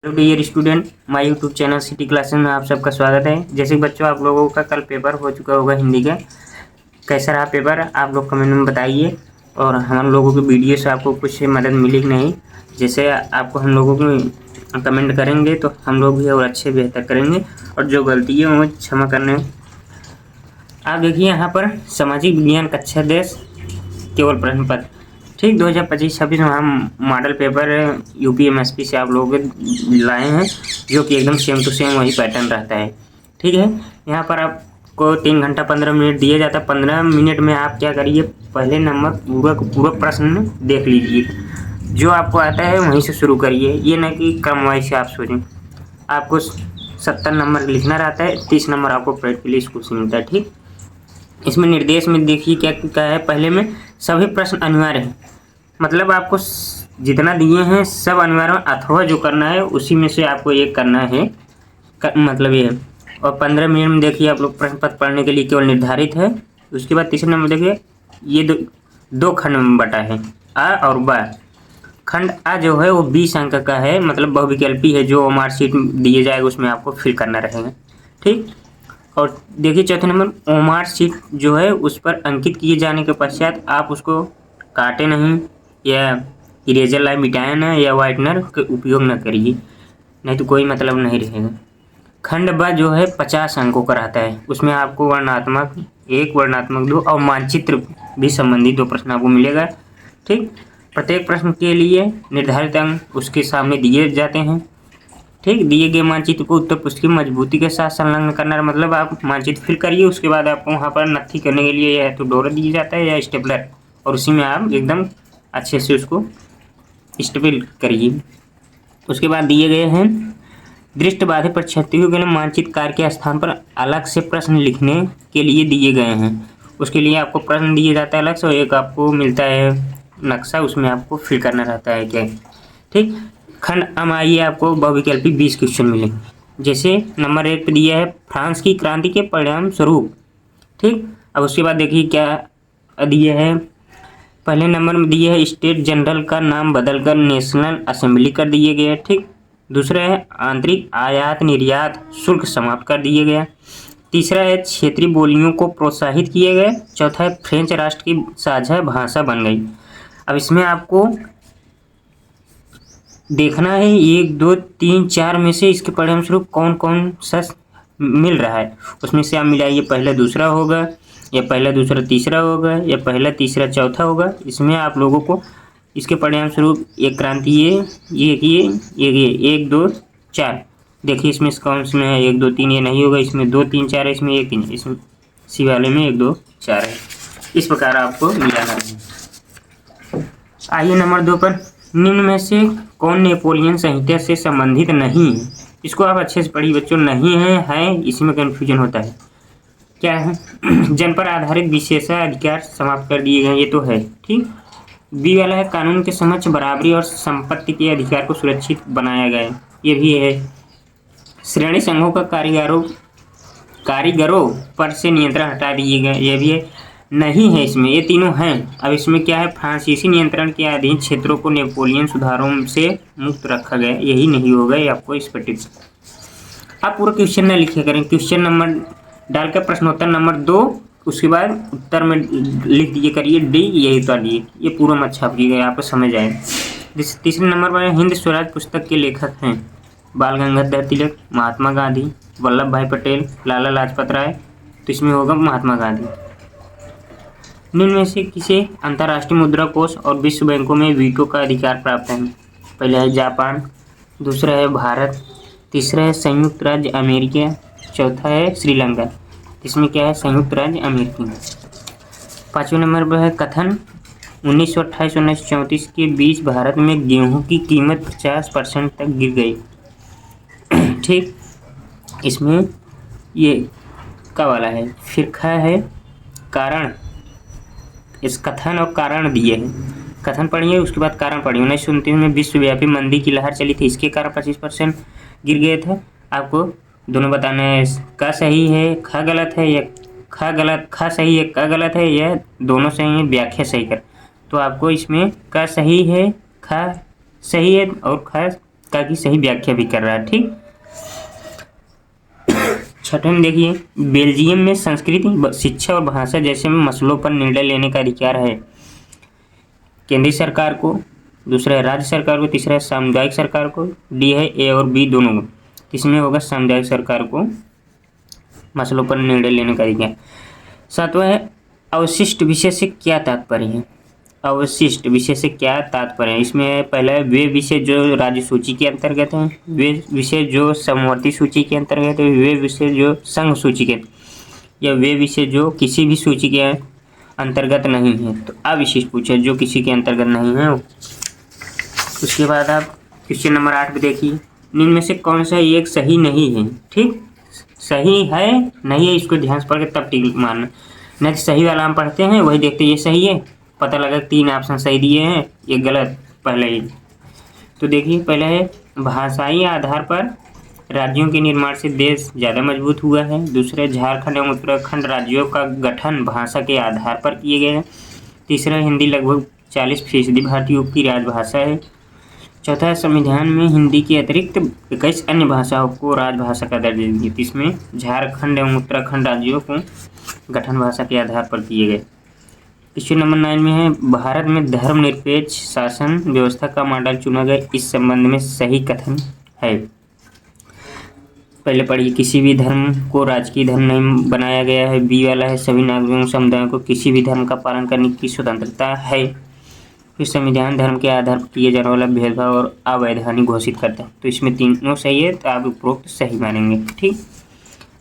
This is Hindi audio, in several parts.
Hello dear student, my YouTube channel city classes में आप सबका स्वागत है। जैसे कि बच्चों, आप लोगों का कल पेपर हो चुका होगा हिंदी का। कैसा रहा पेपर आप लोग कमेंट में बताइए। और हम लोगों की वीडियो से आपको कुछ मदद मिली कि नहीं। जैसे आपको हम लोगों को कमेंट करेंगे तो हम लोग भी और अच्छे बेहतर करेंगे, और जो गलती है वो क्षमा करने। आप देखिए यहाँ पर सामाजिक विज्ञान कक्षा 10 केवल प्रश्न पत्र, ठीक 2025-26 में हम मॉडल पेपर यूपीएमएसपी से आप लोगों के लाए हैं, जो कि एकदम सेम टू सेम वही पैटर्न रहता है। ठीक है, यहाँ पर आपको 3 घंटा 15 मिनट दिया जाता है। 15 मिनट में आप क्या करिए, पहले नंबर पूरा प्रश्न देख लीजिए। जो आपको आता है वहीं से शुरू करिए, ये ना कि क्रमवाइज से आप सोचें। आपको 70 नंबर लिखना रहता है, 30 नंबर आपको प्रैक्टिकली स्कूल से मिलता है। ठीक, इसमें निर्देश में देखिए क्या क्या है। पहले में सभी प्रश्न अनिवार्य हैं, मतलब आपको जितना दिए हैं सब अनिवार्य है, अथवा जो करना है उसी में से आपको एक करना है मतलब ये है। और 15 मिनट में देखिए आप लोग प्रश्न पत्र पढ़ने के लिए केवल निर्धारित है। उसके बाद तीसरे नंबर देखिए, ये दो खंड में बटा है, आ और बा। खंड आ जो है वो 20 अंक का है, मतलब बहुविकल्पी है, जो मार्कशीट दिए जाएगा उसमें आपको फिल करना रहेगा। ठीक, और देखिए चौथे नंबर, ओमार शीट जो है उस पर अंकित किए जाने के पश्चात आप उसको काटे नहीं, या इरेजर लाइन मिटाए ना, या वाइटनर का उपयोग न करिए, नहीं तो कोई मतलब नहीं रहेगा। खंड ब जो है 50 अंकों का रहता है, उसमें आपको वर्णात्मक 1, वर्णात्मक 2 और मानचित्र भी संबंधित 2 प्रश्न आपको मिलेगा। ठीक, प्रत्येक प्रश्न के लिए निर्धारित अंक उसके सामने दिए जाते हैं। ठीक, दिए गए मानचित्र को उत्तर पुस्तिका की मजबूती के साथ संलग्न करना है, मतलब आप मानचित्र फिल करिए। उसके बाद आपको वहाँ पर नत्थी करने के लिए या तो डोरा दिया जाता है या स्टेपलर, और उसी में आप एकदम अच्छे से उसको स्टेपल करिए। उसके बाद दिए गए हैं दृष्टिबाधित परीक्षार्थियों के लिए मानचित्र कार्य के स्थान पर अलग से प्रश्न लिखने के लिए दिए गए हैं। उसके लिए आपको प्रश्न दिए जाता है अलग से, और एक आपको मिलता है नक्शा, उसमें आपको फिल करना रहता है क्या। ठीक, खंड अब आइए, आपको बहुविकल्पी 20 क्वेश्चन मिलेंगे। जैसे नंबर 1 पे दिया है फ्रांस की क्रांति के परिणाम स्वरूप। ठीक, अब उसके बाद देखिए क्या दिया है। पहले नंबर में दिया है स्टेट जनरल का नाम बदलकर नेशनल असेंबली कर दिए गए। ठीक, दूसरा है आंतरिक आयात निर्यात शुल्क समाप्त कर दिए गया। तीसरा है क्षेत्रीय बोलियों को प्रोत्साहित किए गए। चौथा है फ्रेंच राष्ट्र की साझा भाषा बन गई। अब इसमें आपको देखना है 1, 2, 3, 4 में से इसके परिणाम स्वरूप कौन कौन सा मिल रहा है। उसमें से आप मिलाइए, पहला दूसरा होगा, या पहला दूसरा तीसरा होगा, या पहला तीसरा चौथा होगा। इसमें आप लोगों को इसके परिणाम स्वरूप एक क्रांति ये 1, 2, 4 देखिए इसमें कौन से में है। 1, 2, 3 ये नहीं होगा, इसमें 2, 3, 4 है, इसमें 1, 3, इसमें सी वाले में 1, 2, 4 है। इस प्रकार आपको मिलाना है। आइए नंबर 2 पर, निम्न में से कौन नेपोलियन संहिता से संबंधित नहीं है। इसको आप अच्छे से पढ़िए बच्चों, नहीं है इसी में कन्फ्यूजन होता है। क्या है जन पर आधारित विशेषाधिकार समाप्त कर दिए गए, ये तो है। ठीक, बी वाला है कानून के समक्ष बराबरी और संपत्ति के अधिकार को सुरक्षित बनाया गया, ये भी है। श्रेणी संघों का कारीगरों पर से नियंत्रण हटा दिए गए, ये भी है। नहीं है इसमें, ये तीनों हैं। अब इसमें क्या है, फ्रांसीसी नियंत्रण के अधीन क्षेत्रों को नेपोलियन सुधारों से मुक्त रखा गया, यही नहीं होगा। ये आपको इस पर टिप्स आप पूरा क्वेश्चन न लिखे करें, क्वेश्चन नंबर डालकर प्रश्नोत्तर नंबर 2, उसके बाद उत्तर में लिख दिए करिए डी, यही तो दिए, ये पूरा मत छापिएगा, आपको समझ आए। तीसरे नंबर पर हिंद स्वराज पुस्तक के लेखक हैं बाल गंगाधर तिलक, महात्मा गांधी, वल्लभ भाई पटेल, लाला लाजपत राय। तो इसमें होगा महात्मा गांधी। निम्न में से किसे अंतर्राष्ट्रीय मुद्रा कोष और विश्व बैंकों में वीटो का अधिकार प्राप्त है। पहला है जापान, दूसरा है भारत, तीसरा है संयुक्त राज्य अमेरिका, चौथा है श्रीलंका। इसमें क्या है, संयुक्त राज्य अमेरिका। 5वें नंबर पर है कथन 1928-1934 के बीच भारत में गेहूं की कीमत 50% तक गिर गई। ठीक, इसमें ये का वाला है, फिर खा है कारण। इस कथन और कारण दिए हैं, कथन पढ़िए उसके बाद कारण पढ़िए। 1929 में विश्वव्यापी मंदी की लहर चली थी, इसके कारण 25% गिर गए थे। आपको दोनों बताना है, का सही है खा गलत है, या खा सही है का गलत है, या दोनों सही है, व्याख्या सही कर। तो आपको इसमें का सही है, खा सही है और खा का की सही व्याख्या भी कर रहा है। ठीक, छठे में देखिए, बेल्जियम में संस्कृति, शिक्षा और भाषा जैसे मसलों पर निर्णय लेने का अधिकार है केंद्रीय सरकार को, दूसरा है राज्य सरकार को, तीसरा है सामुदायिक सरकार को, डी है ए और बी दोनों को। किसमें होगा? सामुदायिक सरकार को मसलों पर निर्णय लेने का अधिकार। सातवां है, अवशिष्ट विषय से क्या तात्पर्य है? अवशिष्ट विषय से क्या तात्पर्य है? इसमें पहला है, वे विषय जो राज्य सूची के अंतर्गत हैं, वे विषय जो समवर्ती सूची के अंतर्गत है, वे विषय जो संघ सूची के, या वे विषय जो किसी भी सूची के अंतर्गत नहीं है। तो अविशिष्ट पूछे, जो किसी के अंतर्गत नहीं है। उसके बाद आप क्वेश्चन नंबर 8 पे देखिए, निम्न में से कौन सा एक सही नहीं है? ठीक, सही है नहीं है इसको ध्यान से पढ़ के तब टिक मारना। नेक्स्ट सही वाला हम पढ़ते हैं, वही देखते ये सही है, पता लगा 3 ऑप्शन सही दिए हैं, ये गलत पहले ही। तो देखिए, पहला है, भाषाई आधार पर राज्यों के निर्माण से देश ज़्यादा मजबूत हुआ है। दूसरा, झारखंड एवं उत्तराखंड राज्यों का गठन भाषा के आधार पर किए गए हैं। तीसरा, हिंदी लगभग 40% भारतीयों की राजभाषा है। चौथा, संविधान में हिंदी के अतिरिक्त 21 अन्य भाषाओं को राजभाषा का दर्जा दिया। इसमें झारखंड एवं उत्तराखंड राज्यों को गठन भाषा के आधार पर किए गए। क्वेश्चन नंबर 9 में है, भारत में धर्मनिरपेक्ष शासन व्यवस्था का मॉडल चुना गया, इस संबंध में सही कथन है। पहले पढ़िए, किसी भी धर्म को राजकीय धर्म नहीं बनाया गया है। बी वाला है, सभी नागरिकों समुदायों को किसी भी धर्म का पालन करने की स्वतंत्रता है। फिर संविधान धर्म के आधार पर किए जाने वाला भेदभाव और अवैधानिक घोषित करता है। तो इसमें तीनों सही है, तो आप उपरोक्त सही मानेंगे। ठीक,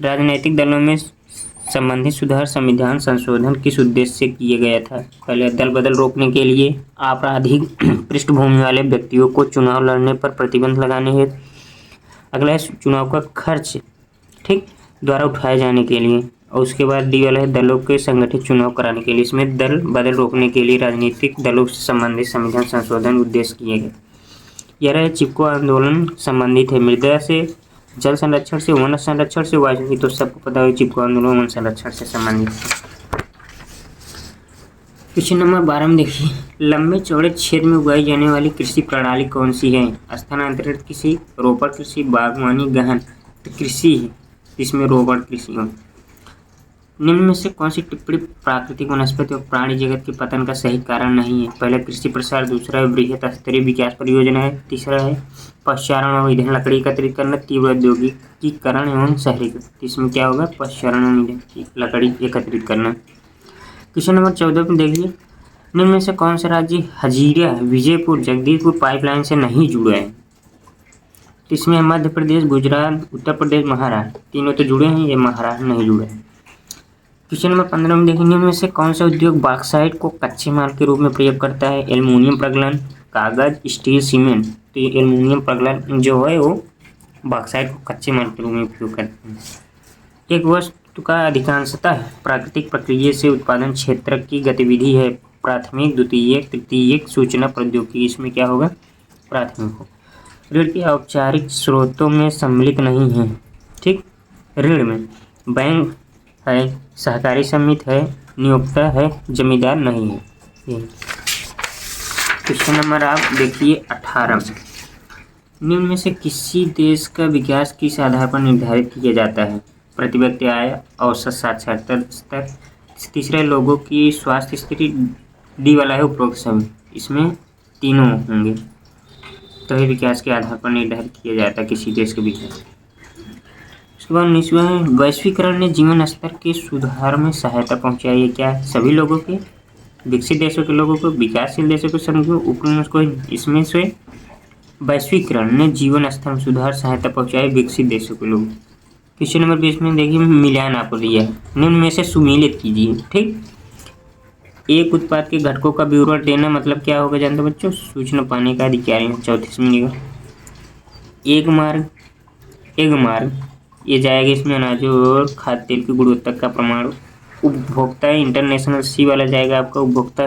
राजनीतिक दलों में संबंधित सुधार संविधान संशोधन किस उद्देश्य से किया गया था? पहले, दल बदल रोकने के लिए, आपराधिक पृष्ठभूमि वाले व्यक्तियों को चुनाव लड़ने पर प्रतिबंध लगाने हेतु। अगला है, चुनाव का खर्च ठीक द्वारा उठाए जाने के लिए। और उसके बाद डी वाला है, दलों के संगठित चुनाव कराने के लिए। इसमें दल बदल रोकने के लिए राजनीतिक दलों से संबंधित संविधान संशोधन उद्देश्य किए गए। यह रहा, चिपको आंदोलन संबंधित है मृदा से, जल संरक्षण से, वन संरक्षण से, वायु की। तो सबको पता है चिपको आंदोलन वन संरक्षण से संबंधित है। क्वेश्चन नंबर 12 में देखिए, लंबे चौड़े क्षेत्र में उगाई जाने वाली कृषि प्रणाली कौन सी है? स्थानांतरित कृषि, रोपड़ कृषि, बागवानी, गहन। तो कृषि है, इसमें रोपड़ कृषि हो। निम्न में से कौन सी टिप्पणी प्राकृतिक वनस्पति और प्राणी जगत के पतन का सही कारण नहीं है? पहला, कृषि प्रसार। दूसरा है, बृहत स्तरीय विकास परियोजना है। तीसरा है, पशुचारण और ईंधन लकड़ी एकत्रित करना। तीव्र औद्योगिकीकरण एवं शहरीकरण। इसमें क्या होगा? पशुचारण और ईंधन लकड़ी एकत्रित करना। क्वेश्चन नंबर 14 में देखिए, निम्न में से कौन सा राज्य हजीरा विजयपुर जगदीशपुर पाइपलाइन से नहीं जुड़ा है? तो इसमें मध्य प्रदेश, गुजरात, उत्तर प्रदेश, महाराष्ट्र। तीनों तो जुड़े हैं, ये महाराष्ट्र नहीं जुड़े हैं। क्वेश्चन नंबर 15 में देखिए, निम्न में से कौन सा उद्योग बॉक्साइट को कच्चे माल के रूप में प्रयोग करता है? एल्युमिनियम प्रगलन, कागज, स्टील, सीमेंट। तो ये एल्युमिनियम प्रगलन जो है वो बॉक्साइट को कच्चे माल के रूप में उपयोग करते हैं। एक वस्तु का अधिकांशतः प्राकृतिक प्रक्रिया से उत्पादन क्षेत्र की गतिविधि है। प्राथमिक, द्वितीयक, तृतीयक सूचना प्रौद्योगिकी। इसमें क्या होगा? प्राथमिक हो। ऋण के औपचारिक स्रोतों में सम्मिलित नहीं है। ठीक, ऋण में बैंक है, सहकारी समिति है, नियोक्ता है, जमींदार नहीं है। क्वेश्चन नंबर आप देखिए 18। निम्न में से किसी देश का विकास किस आधार पर निर्धारित किया जाता है? प्रति व्यक्ति आय, औसत साक्षरता स्तर। तीसरा, लोगों की स्वास्थ्य स्थिति। डी वाला है, उपरोक्त सभी। इसमें तीनों होंगे। तो ये विकास के आधार पर निर्धारित किया जाता है किसी देश के विकास। उसके बाद 19वां है, वैश्वीकरण ने जीवन स्तर के सुधार में सहायता पहुंचाई है। क्या? सभी लोगों के, विकसित देशों के लोगों को, विकासशील देशों को, समूहों, उपनिवेश को। इसमें से वैश्वीकरण ने जीवन स्तर में सुधार सहायता पहुंचाई विकसित देशों के लोगों। क्वेश्चन नंबर 20 में देखिए, मिलान आपको दिया है, निम्न में से सुमेलित कीजिए। ठीक, एक उत्पाद के घटकों का विवरण देना मतलब क्या होगा जानते हो बच्चों? सूचना पाने का अधिकारी। 34 में लिखा, एक मार्ग ये जाएगा इसमें अनाजों और खाद्य तेल की गुणवत्ता का प्रमाण। उपभोक्ता इंटरनेशनल, सी वाला जाएगा आपका उपभोक्ता,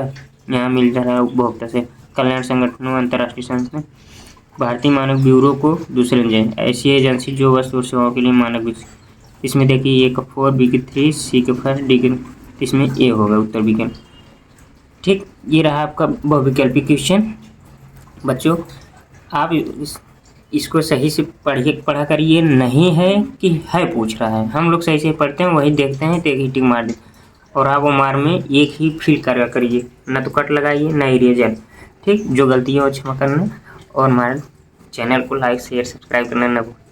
यहाँ मिल रहा है उपभोक्ता से। कल्याण संगठनों, अंतर्राष्ट्रीय संस्था। भारतीय मानक ब्यूरो को दूसरे में जाए, ऐसी एजेंसी जो वस्तु और सेवाओं के लिए मानक विकसित। इसमें देखिए, ए का 4, बी के 3, सी के 1, डी के, इसमें ए होगा उत्तर विकल्प। ठीक, ये रहा आपका बहुविकल्पी क्वेश्चन। बच्चों आप इसको सही से पढ़ा करिए, नहीं है कि है पूछ रहा है। हम लोग सही से पढ़ते हैं, वही देखते हैं तो एक ही टिक मार दें, और आप वो मार में एक ही फिल करा करिए, ना तो कट लगाइए ना इरेजर। ठीक, जो गलती हो क्षमा करना, और हमारे चैनल को लाइक शेयर सब्सक्राइब करना ना भूलें।